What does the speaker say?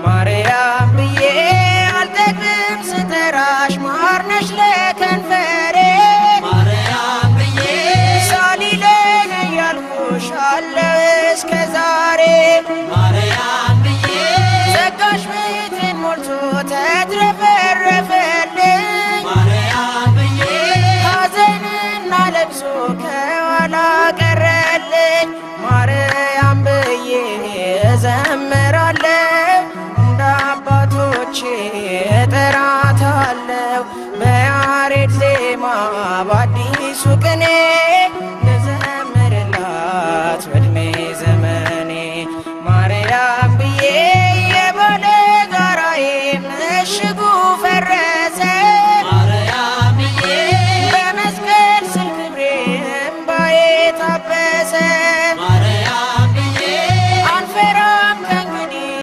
ማርያም ብዬ አልጠግብም ስጠራሽ ማርነሽ ለከንፈሬ ማርያም ብዬ ሳሊለኝ እያልኩሽ አለው እስከ ዛሬ ማርያም ብዬ ጸጋሽ ቤቴን ሞልቶ ተትረፈረፈልኝ ማርያም ብዬ ሐዘንና ለቅሶ ከኋላ ቀረልኝ ማርያም ብዬ እዘምራለሁ እንደ አባቶቼ እጠራታለሁ በያሬድ ዜማ በአዲሱ ቅኔ